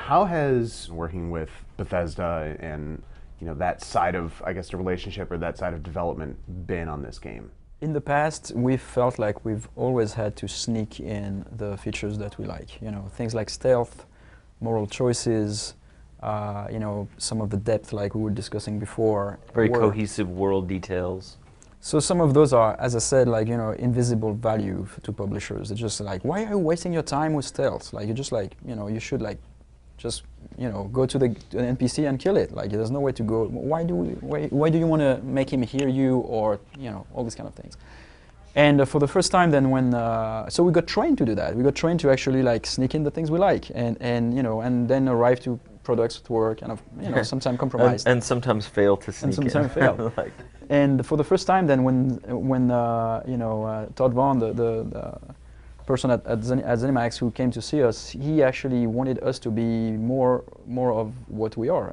How has working with Bethesda and that side of, I guess, the relationship or that side of development been on this game? In the past, we felt like we've always had to sneak in the features that we like. Things like stealth, moral choices, some of the depth like we were discussing before. Very cohesive world details. So some of those are, as I said, like, invisible value to publishers. It's just like, why are you wasting your time with stealth? Like, you're just like, you should like, just, go to an NPC and kill it. Like, there's no way to go. Why do you want to make him hear you, or, all these kind of things. And for the first time then so we got trained to do that. We got trained to actually like sneak in the things we like and then arrive to products that were kind of, sometimes compromised. And sometimes fail to sneak in. And sometimes fail. And for the first time then when Todd Vaughn, the person at ZeniMax who came to see us, he actually wanted us to be more of what we are,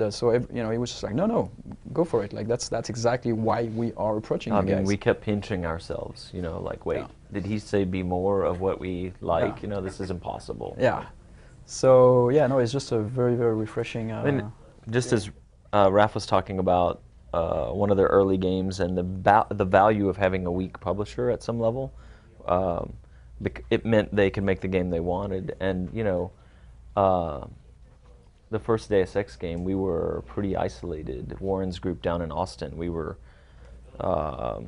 so he was just like, no, go for it. Like that's exactly why we are approaching you guys. We kept pinching ourselves, like, wait, did he say be more of what we like? This is impossible. Yeah. So it's just a very, very refreshing. Just as Raph was talking about one of their early games and the value of having a weak publisher at some level. It meant they could make the game they wanted, and the first Deus Ex game, we were pretty isolated. Warren's group down in Austin, we were, far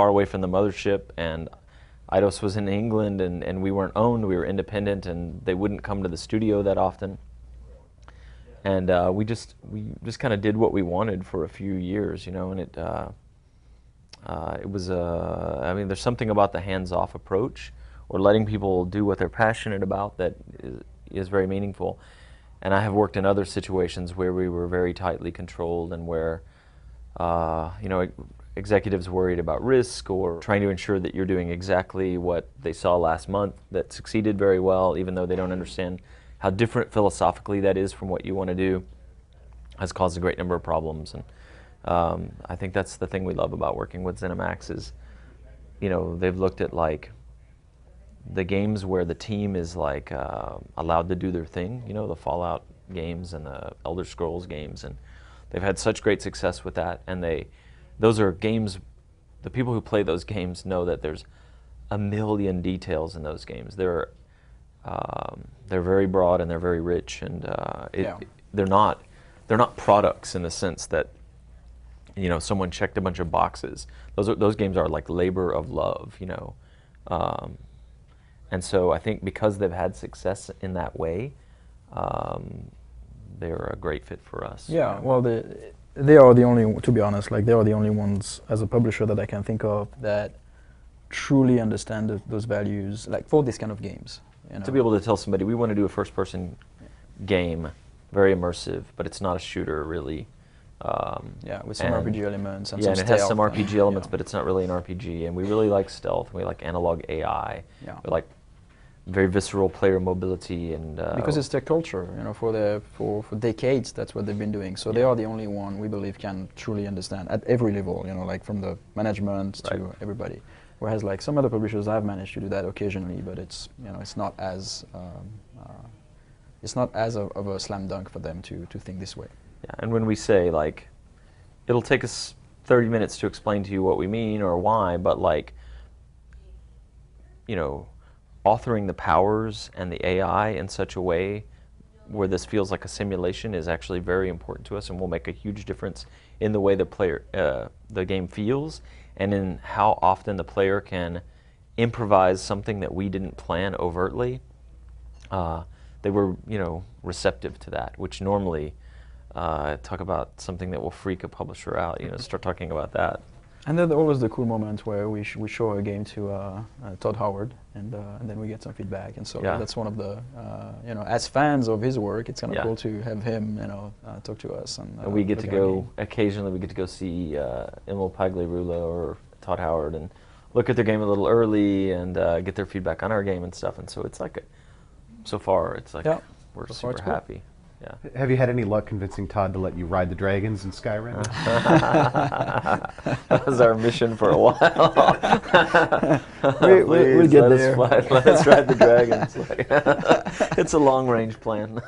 away from the mothership, and Eidos was in England, and we weren't owned. We were independent, and they wouldn't come to the studio that often. And we just kind of did what we wanted for a few years, and it was there's something about the hands-off approach, or letting people do what they're passionate about, that is very meaningful. And I have worked in other situations where we were very tightly controlled, and where executives worried about risk, or trying to ensure that you're doing exactly what they saw last month that succeeded very well, even though they don't understand how different philosophically that is from what you want to do, has caused a great number of problems. And I think that's the thing we love about working with ZeniMax is, they've looked at like the games where the team is like allowed to do their thing, the Fallout games and the Elder Scrolls games, and they've had such great success with that. And those are games, the people who play those games know that there's a million details in those games. They're very broad and they're very rich, and they're not products in the sense that someone checked a bunch of boxes. Those games are like labor of love, and so I think because they've had success in that way, they're a great fit for us. Yeah, well, they are the only, to be honest, like they are the only ones as a publisher that I can think of that truly understand those values, like for this kind of games. To be able to tell somebody, we want to do a first-person game, very immersive, but it's not a shooter really. With some RPG elements and and some it has stealth some RPG elements, but it's not really an RPG. And we really like stealth, and we like analog AI. Yeah. We like very visceral player mobility, and because it's their culture, for decades that's what they've been doing. So they are the only one we believe can truly understand at every level, like from the management to everybody. Whereas like some other publishers, I've managed to do that occasionally, but it's it's not as of a slam dunk for them to think this way. Yeah, and when we say like, it'll take us 30 minutes to explain to you what we mean or why, but like, authoring the powers and the AI in such a way where this feels like a simulation is actually very important to us, and will make a huge difference in the way the game feels, and in how often the player can improvise something that we didn't plan overtly. They were, receptive to that, which normally, talk about something that will freak a publisher out, start talking about that. And then always the cool moment where we show a game to Todd Howard, and then we get some feedback, and so that's one of the, as fans of his work, it's kind of cool to have him, talk to us. And we get to go, occasionally we get to go see Emil Pagliarulo or Todd Howard and look at their game a little early and get their feedback on our game and stuff, and so it's like, so far it's like, we're super happy. Yeah. Have you had any luck convincing Todd to let you ride the dragons in Skyrim? That was our mission for a while. We'll get there. Let us ride the dragons. It's a long-range plan.